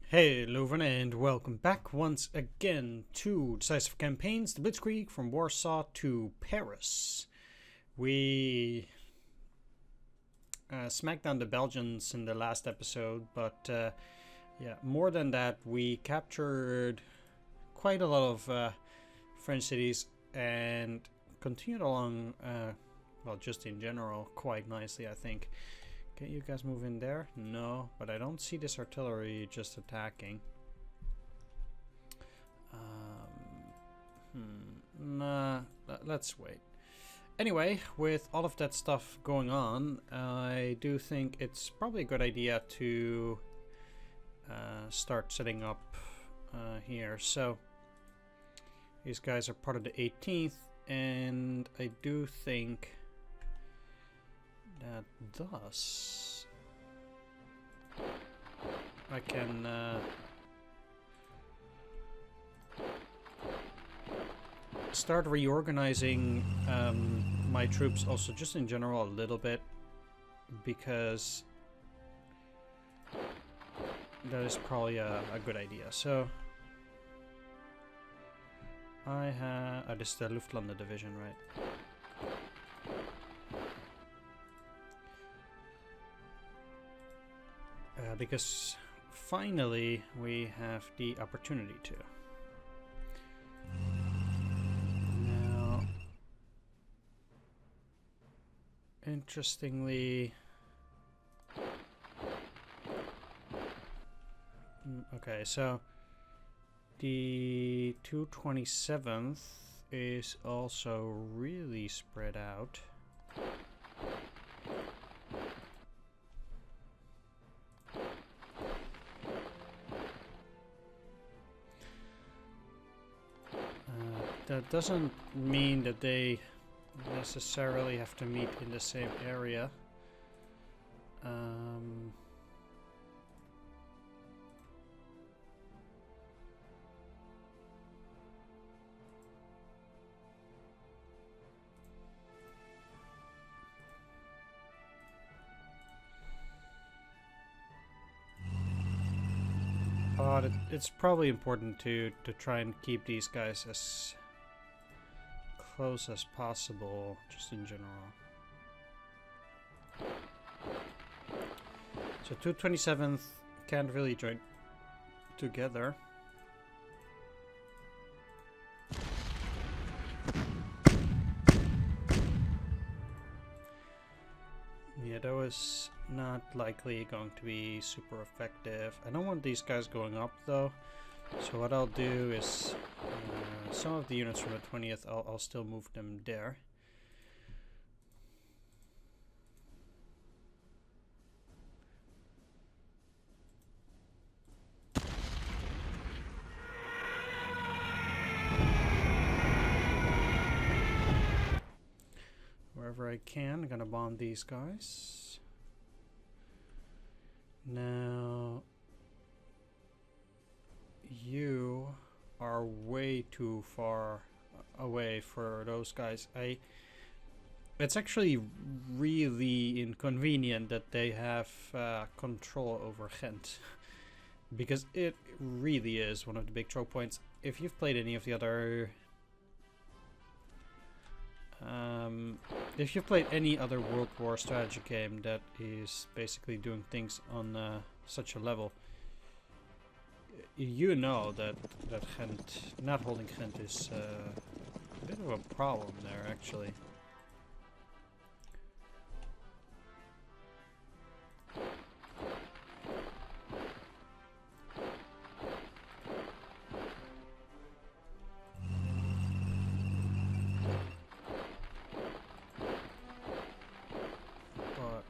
Hey Leuven, and welcome back once again to Decisive Campaigns, the Blitzkrieg from Warsaw to Paris. We smacked down the Belgians in the last episode, but more than that, we captured quite a lot of French cities and continued along, just in general, quite nicely, I think. Can you guys move in there? No, but I don't see this artillery just attacking. Nah, let's wait. Anyway, with all of that stuff going on, I do think it's probably a good idea to start setting up here. So, these guys are part of the 18th, and I do think that thus I can start reorganizing my troops also just in general a little bit, because that is probably a good idea. So I have this is the Luftlandde division, right? Because finally we have the opportunity to. Now, interestingly, okay, so the 227th is also really spread out. That doesn't mean that they necessarily have to meet in the same area. But it's probably important to try and keep these guys as close as possible, just in general. So 227th can't really join together. Yeah, that was not likely going to be super effective. I don't want these guys going up though. So what I'll do is some of the units from the 20th, I'll still move them there. Wherever I can, I'm gonna bomb these guys. Now, you are way too far away for those guys. It's actually really inconvenient that they have control over Ghent, because it really is one of the big choke points. If you've played any of the other if you've played any other World War strategy game that is basically doing things on such a level, you know that Ghent, not holding Ghent, is a bit of a problem there, actually. But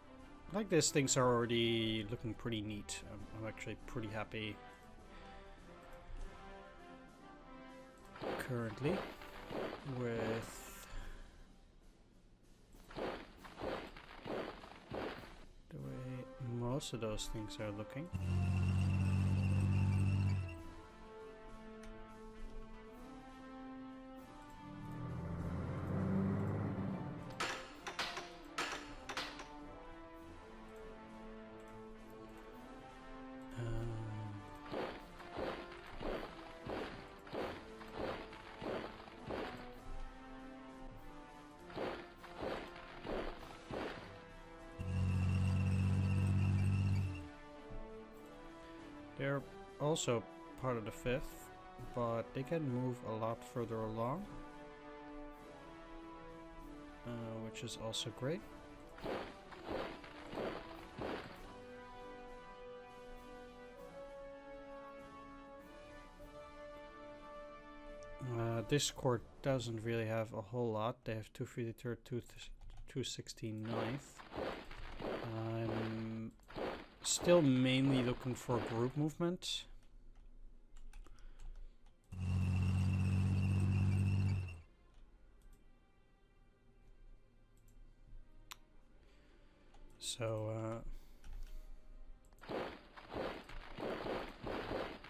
like this, things are already looking pretty neat. I'm actually pretty happy currently with the way most of those things are looking. They're also part of the 5th, but they can move a lot further along, which is also great. This court doesn't really have a whole lot. They have 253rd, 269th. I'm still mainly looking for group movement. So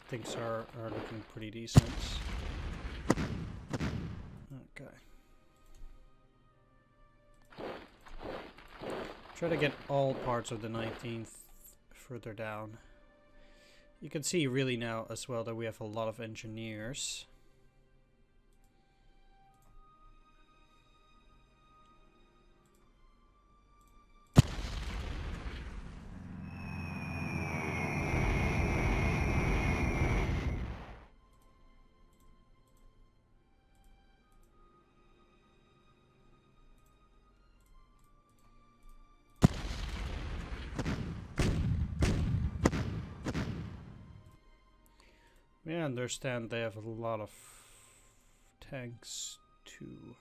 things are looking pretty decent. Okay. Try to get all parts of the 19th further down. You can see really now as well that we have a lot of engineers. I understand they have a lot of tanks too,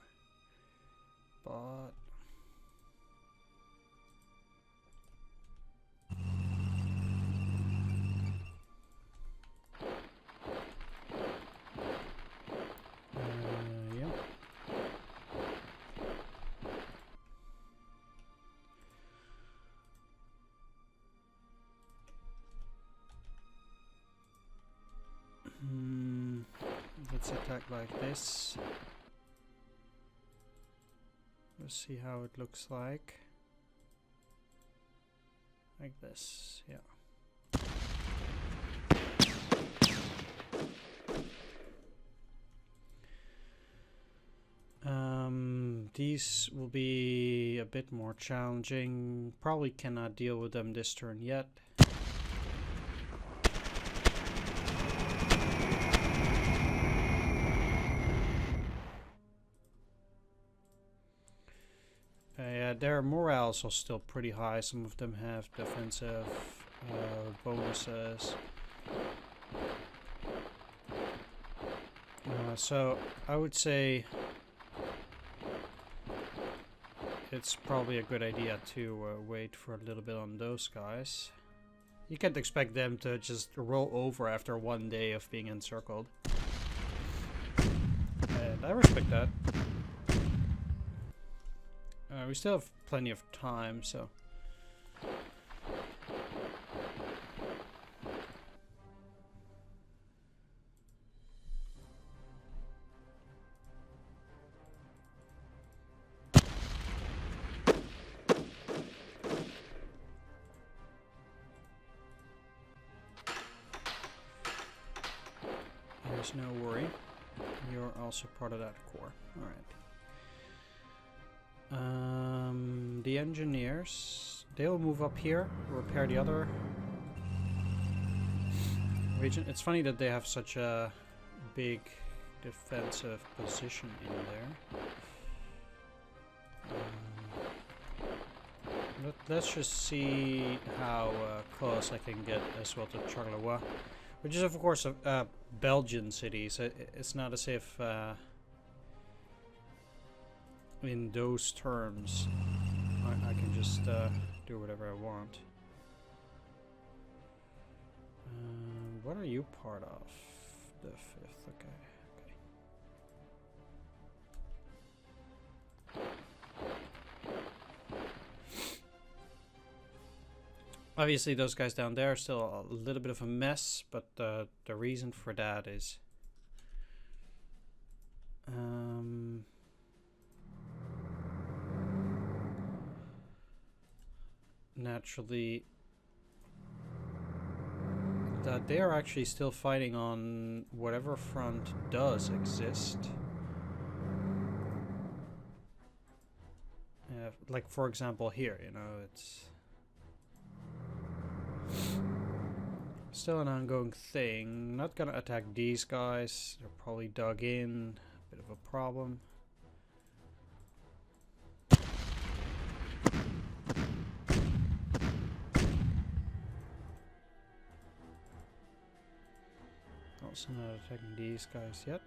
but yeah. Let's attack like this. Let's see how it looks like. Like this, yeah. These will be a bit more challenging. Probably cannot deal with them this turn yet. Yeah, their morales are still pretty high. Some of them have defensive bonuses. So I would say it's probably a good idea to wait for a little bit on those guys. You can't expect them to just roll over after one day of being encircled. And I respect that. We still have plenty of time, so... There's no worry. You're also part of that core. Alright. The engineers, they'll move up here, repair the other region. It's funny that they have such a big defensive position in there. Let's just see how close I can get as well to Charleroi, which is of course a Belgian city, so it's not as if in those terms I can just do whatever I want. What are you part of? The 5th, okay. Obviously those guys down there are still a little bit of a mess, but the reason for that is naturally that they are actually still fighting on whatever front does exist. Like for example here, you know, it's Still an ongoing thing. Not gonna attack these guys. They're probably dug in. Bit of a problem. Also not attacking these guys yet.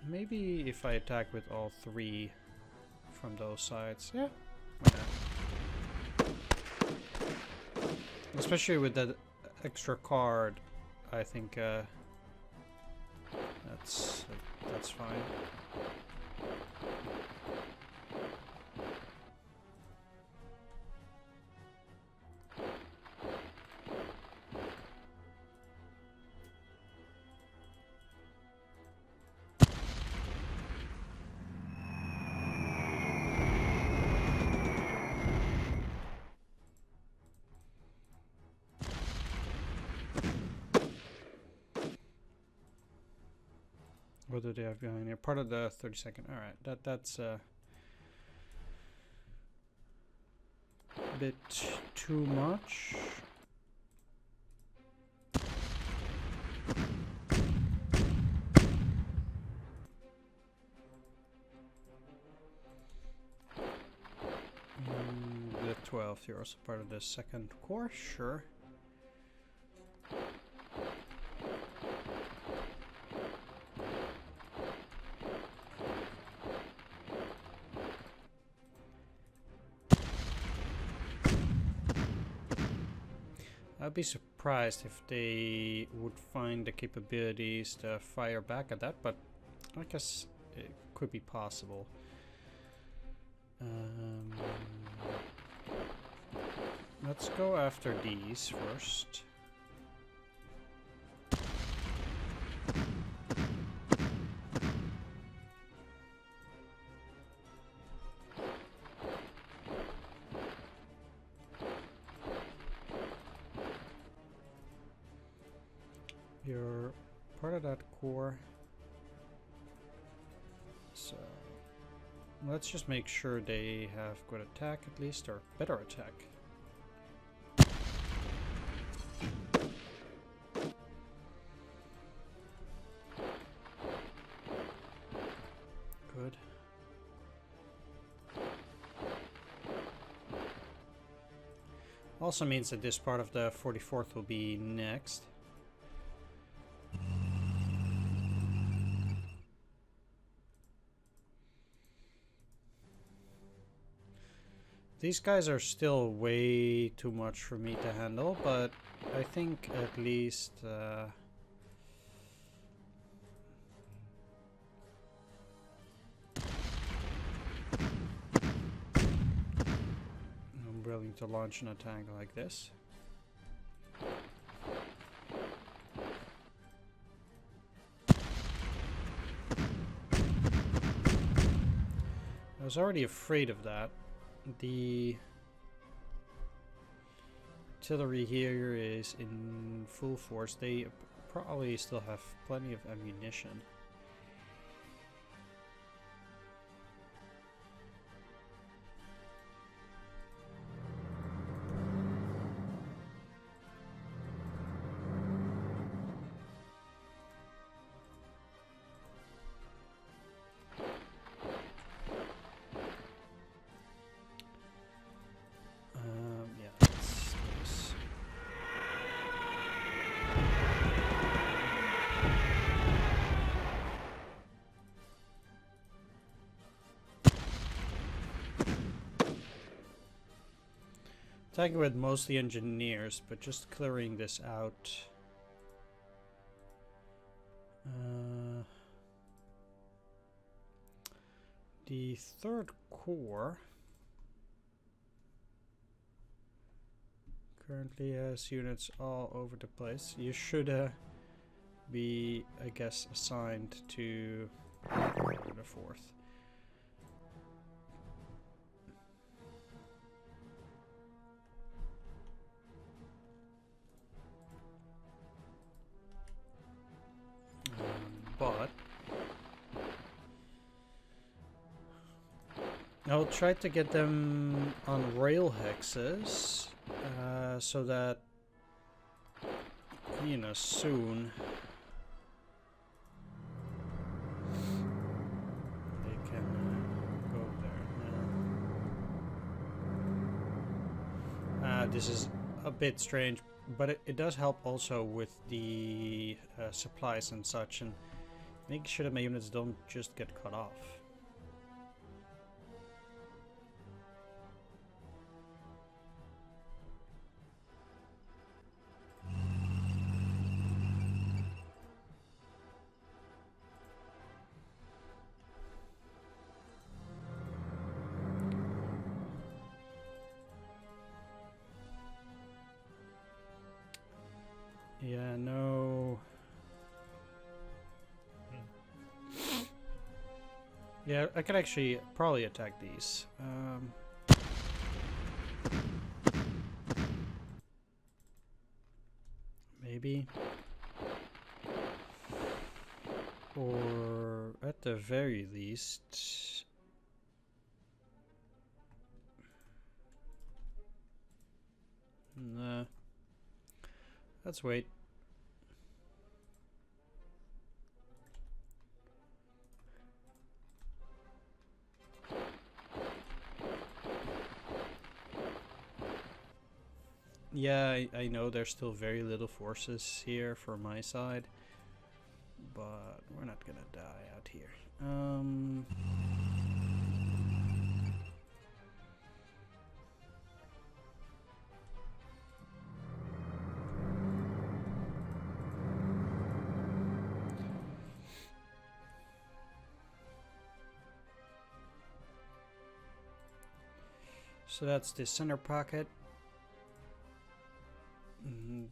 Maybe if I attack with all three from those sides, yeah, why not? Especially with that extra card, I think that's fine. What do they have behind here? Part of the 32nd. All right, that's a bit too much. The 12th, you're also part of the 2nd Corps, sure. I'd be surprised if they would find the capabilities to fire back at that, but I guess it could be possible. Let's go after these first. You're part of that core, so let's just make sure they have good attack at least, or better attack. Good. Also means that this part of the 44th will be next. These guys are still way too much for me to handle, but I think at least I'm willing to launch an attack like this. I was already afraid of that. The artillery here is in full force. They probably still have plenty of ammunition. Attacking with mostly engineers, but just clearing this out. The 3rd Corps currently has units all over the place. You should be, I guess, assigned to the 4th. But I'll try to get them on rail hexes, so that, you know, soon they can go there. This is a bit strange, but it does help also with the supplies and such, and making sure that my units don't just get cut off. Yeah, no. Yeah, I could actually probably attack these. Maybe. Or at the very least... Nah. Let's wait. Yeah, I know there's still very little forces here for my side, but we're not gonna die out here. So that's the center pocket.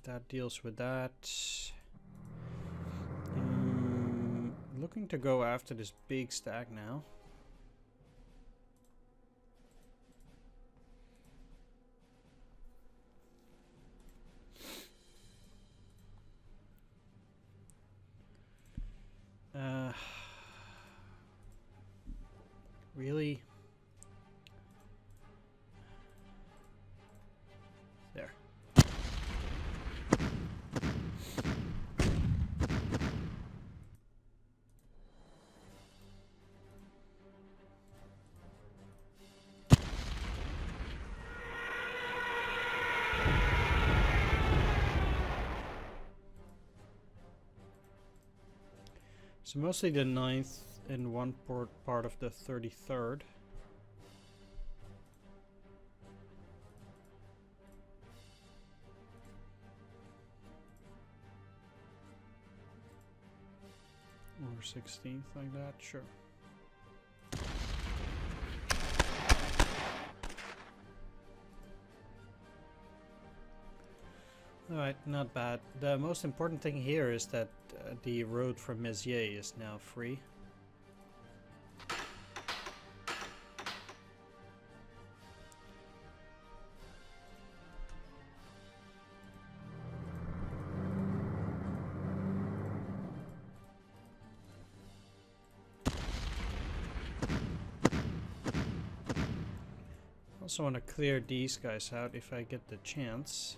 That deals with that. Looking to go after this big stack now. Really? There. So mostly the 9th and one part of the 33rd. Or 16th, like that, sure. Alright, not bad. The most important thing here is that the road from Mézières is now free. Also want to clear these guys out if I get the chance.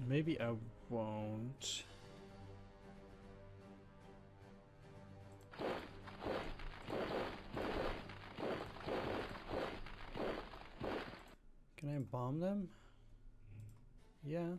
Maybe I won't. Can I bomb them? Yeah.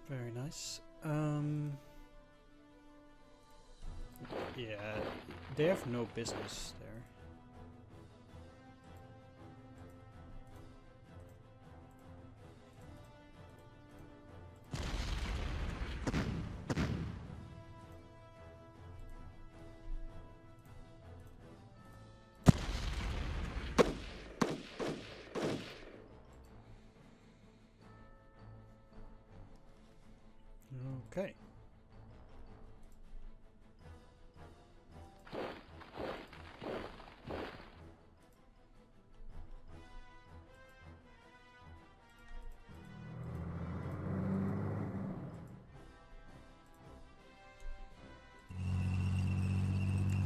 Very nice. Yeah, they have no business there. Okay.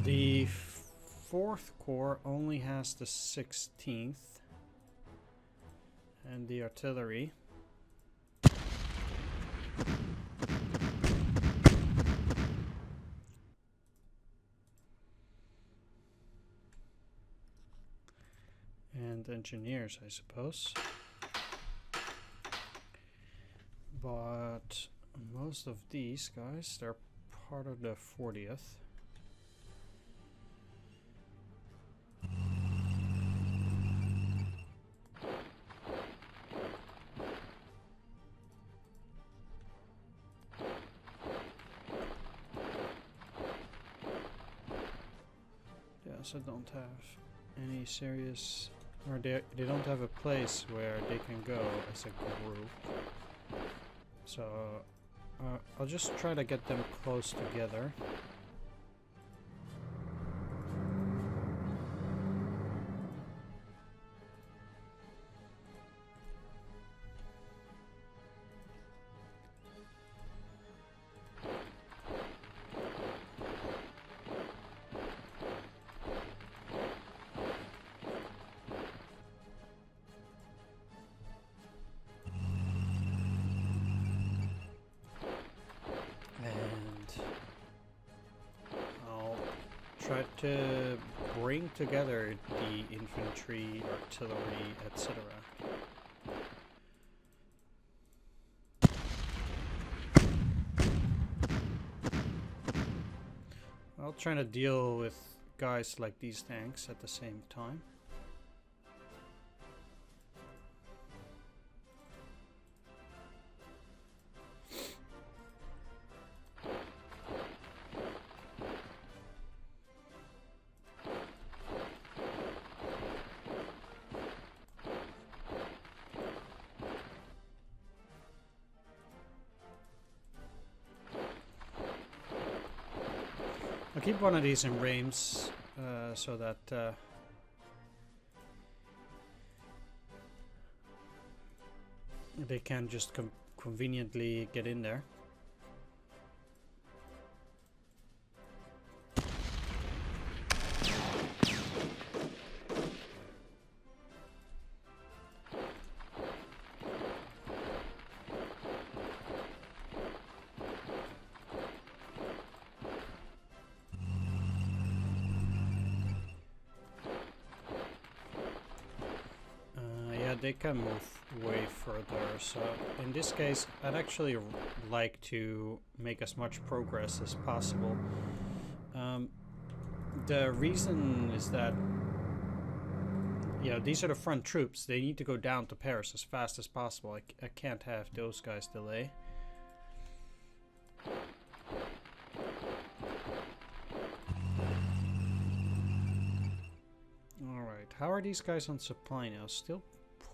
The 4th Corps only has the 16th and the artillery. And engineers, I suppose. But most of these guys, they're part of the 40th. Yes, I don't have any serious, or they don't have a place where they can go as a group. So I'll just try to get them close together. Try to bring together the infantry, artillery, etc. I'll try to deal with guys like these tanks at the same time. I'll keep one of these in Reims so that they can just conveniently get in there. They can move way further, so in this case I'd actually like to make as much progress as possible. The reason is that, you know, these are the front troops. They need to go down to Paris as fast as possible. I can't have those guys delay. Alright, how are these guys on supply now? Still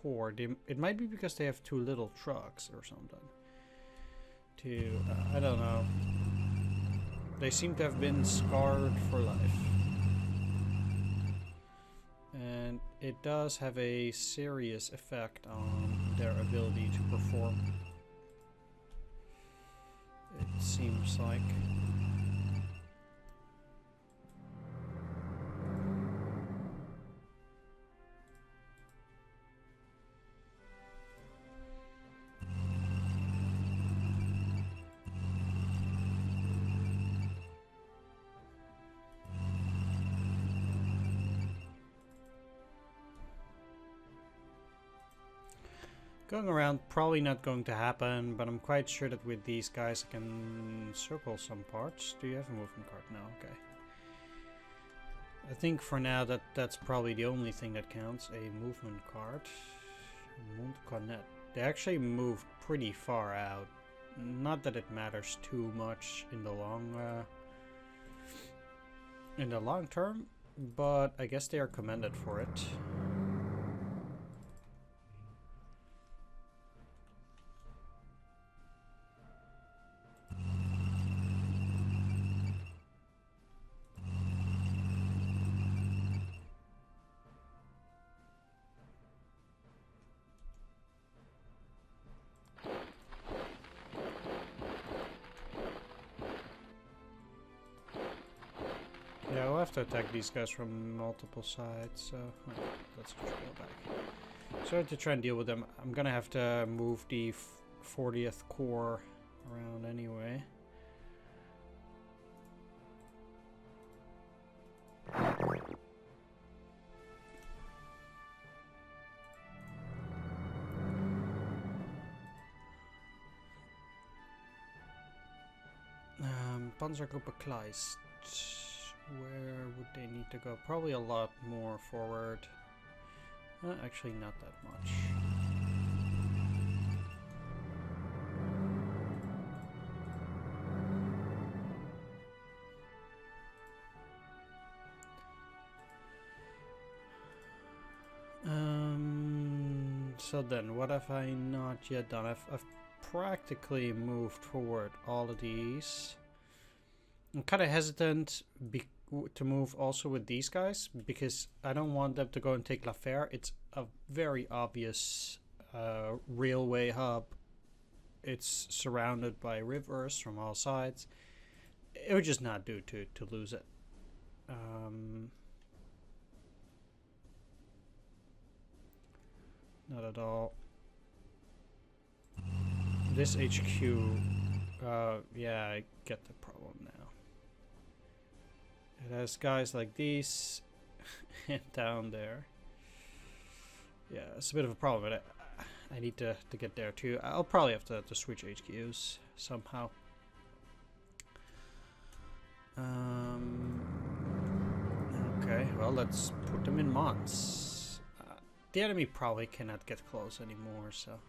poor. It might be because they have too little trucks or something. I don't know. They seem to have been scarred for life. And it does have a serious effect on their ability to perform. It seems like. Going around, probably not going to happen, but I'm quite sure that with these guys I can circle some parts. Do you have a movement card? No, okay. I think for now that's probably the only thing that counts, a movement card. Montconnet. They actually moved pretty far out. Not that it matters too much in the long term, but I guess they are commended for it. Yeah, we'll have to attack these guys from multiple sides, so let's just go back. So to try and deal with them, I'm gonna have to move the 40th Corps around anyway. Panzergruppe Kleist. Where would they need to go? Probably a lot more forward. Actually, not that much. So then, what have I not yet done? I've practically moved forward all of these. I'm kind of hesitant to move also with these guys because I don't want them to go and take La Fère. It's a very obvious railway hub. It's surrounded by rivers from all sides. It would just not do to lose it. Not at all. This HQ, yeah, I get the problem now. It has guys like these and down there. Yeah, it's a bit of a problem, but I need to get there too. I'll probably have to switch HQs somehow. Okay, well, let's put them in Mons. The enemy probably cannot get close anymore, so...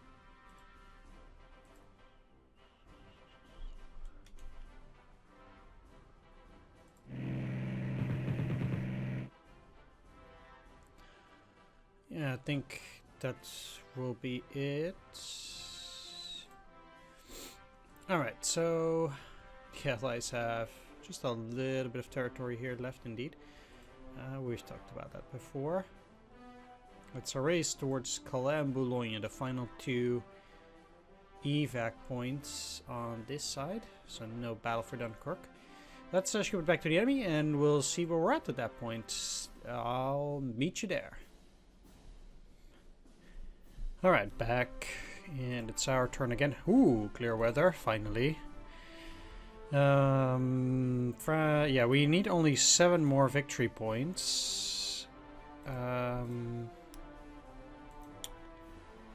Yeah, I think that will be it. Alright, so the Allies have just a little bit of territory here left indeed. We've talked about that before. It's a race towards Calais and Boulogne, the final two evac points on this side. So no battle for Dunkirk. Let's ship it back to the enemy and we'll see where we're at that point. I'll meet you there. Alright, back, and it's our turn again. Ooh, clear weather, finally. Yeah, we need only 7 more victory points.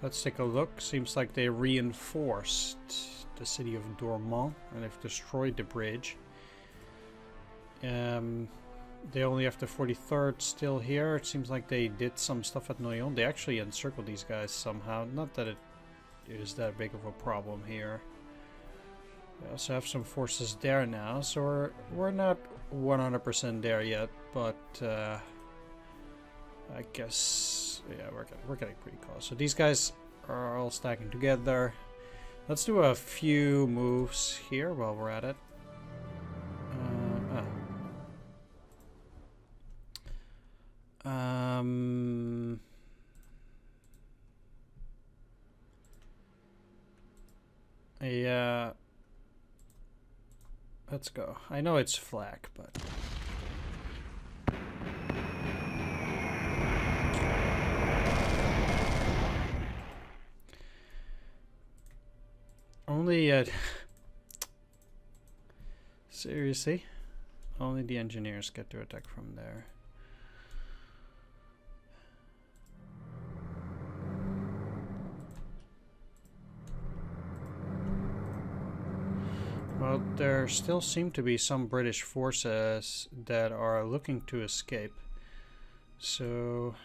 Let's take a look. Seems like they reinforced the city of Dormont, and they've destroyed the bridge. They only have the 43rd still here. It seems like they did some stuff at Noyon. They actually encircled these guys somehow. Not that it is that big of a problem here. We also have some forces there now, so we're not 100% there yet, but I guess yeah, we're getting pretty close. So these guys are all stacking together. Let's do a few moves here while we're at it. Yeah, let's go. I know it's flak, but only seriously, only the engineers get to attack from there. Well, there still seem to be some British forces that are looking to escape. So...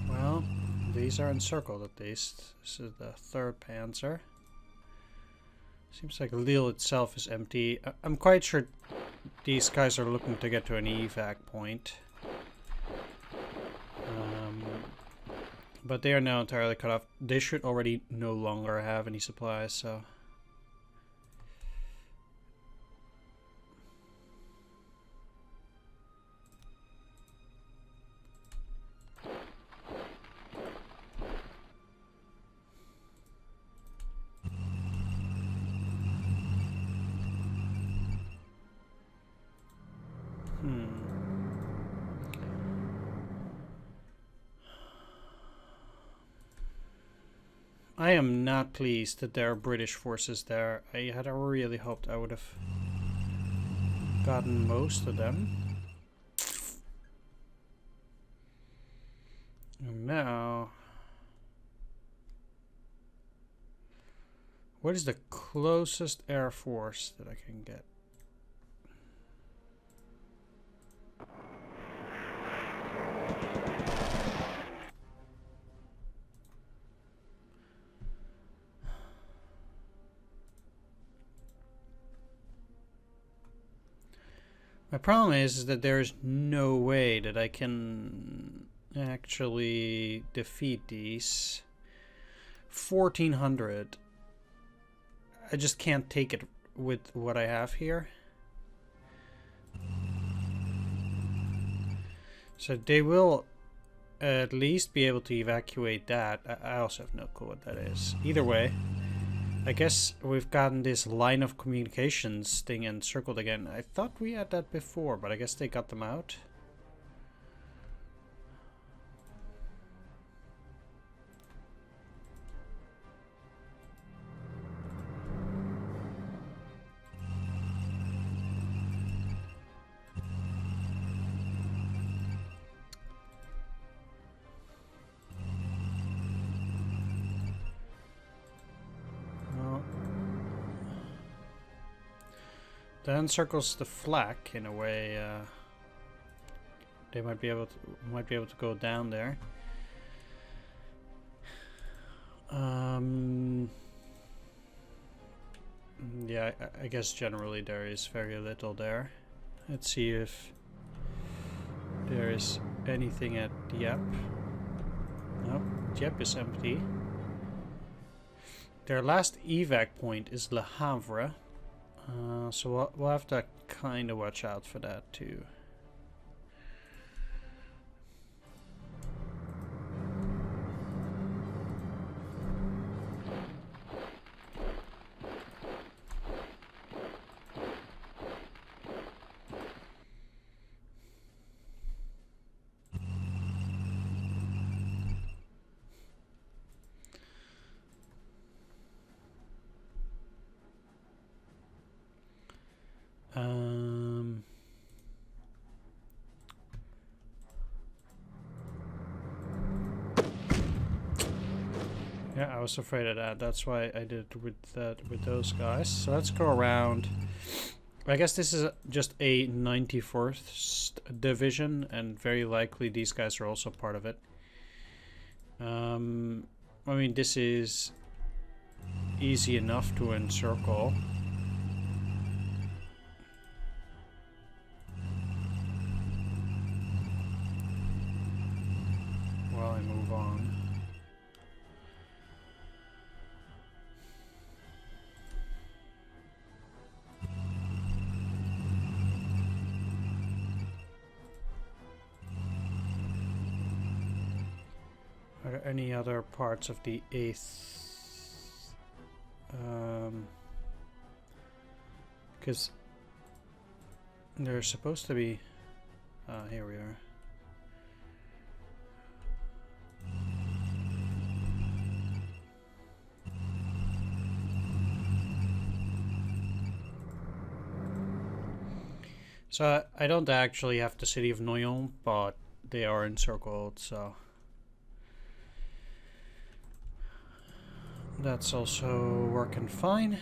well, these are encircled at least. This is the 3rd Panzer. Seems like Lille itself is empty. I'm quite sure these guys are looking to get to an evac point. But they are now entirely cut off. They should already no longer have any supplies, so... I am not pleased that there are British forces there. I had really hoped I would have gotten most of them. And now, what is the closest air force that I can get? My problem is that there is no way that I can actually defeat these. 1400. I just can't take it with what I have here. So they will at least be able to evacuate that. I also have no clue what that is. Either way, I guess we've gotten this line of communications thing encircled again. I thought we had that before, but I guess they got them out. That encircles the flak in a way. They might be able to go down there. Yeah, I guess generally there is very little there. Let's see if there is anything at Dieppe. No, Dieppe is empty. Their last evac point is Le Havre. So we'll have to kind of watch out for that too. Yeah, I was afraid of that. That's why I did it with those guys. So let's go around. I guess this is just a 94th division, and very likely these guys are also part of it. I mean, this is easy enough to encircle. While I move on. Are there any other parts of the 8th? Because there's supposed to be... here we are. So I don't actually have the city of Noyon, but they are encircled, so... That's also working fine.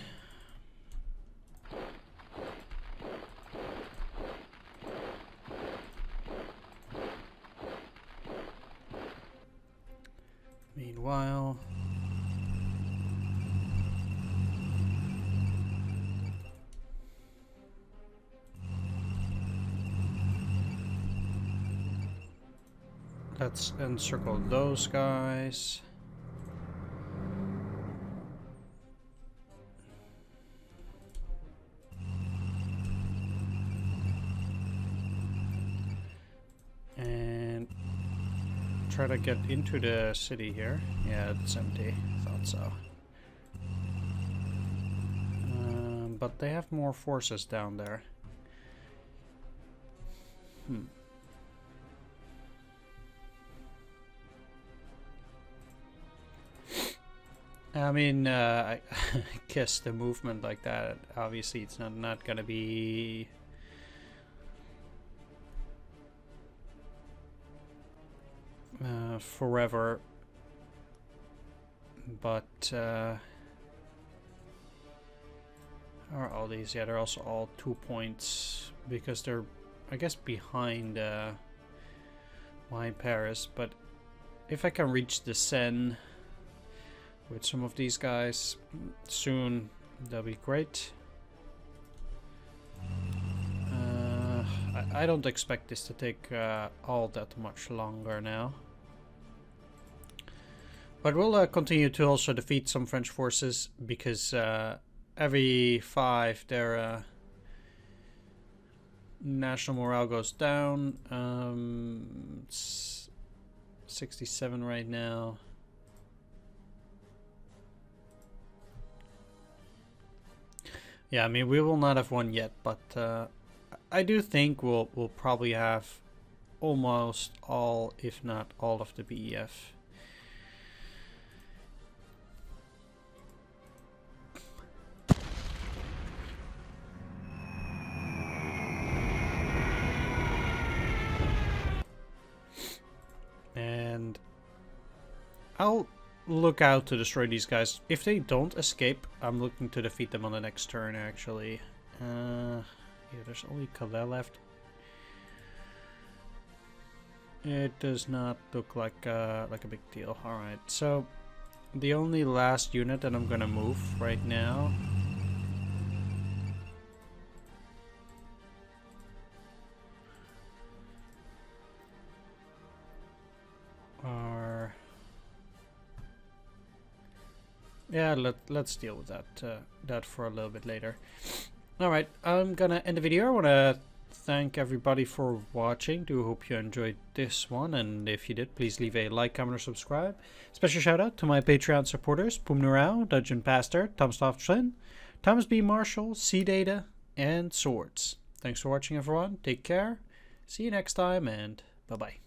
Meanwhile... let's encircle those guys. And try to get into the city here. Yeah, it's empty. Thought so. But they have more forces down there. I mean, I guess the movement like that, obviously it's not gonna be forever, but are all these? Yeah, they're also all 2 points because they're, I guess, behind Paris. But if I can reach the Seine with some of these guys soon, that'll be great. I don't expect this to take all that much longer now. But we'll continue to also defeat some French forces, because every 5 their national morale goes down. 67 right now. Yeah, I mean, we will not have won yet, but I do think we'll probably have almost all, if not all, of the BEF. And I'll look out to destroy these guys. If they don't escape, I'm looking to defeat them on the next turn, actually. Yeah, there's only Calais left. It does not look like a big deal. Alright, so the only last unit that I'm gonna move right now are... Yeah, let's deal with that for a little bit later. Alright, I'm gonna end the video. I want to thank everybody for watching. Do hope you enjoyed this one, and if you did, please leave a like, comment, or subscribe. Special shout out to my Patreon supporters: Pum Nurao, Dungeon Pastor, Tomstoff Flynn, Thomas B. Marshall, C Data, and Swords. Thanks for watching, everyone. Take care. See you next time, and bye-bye.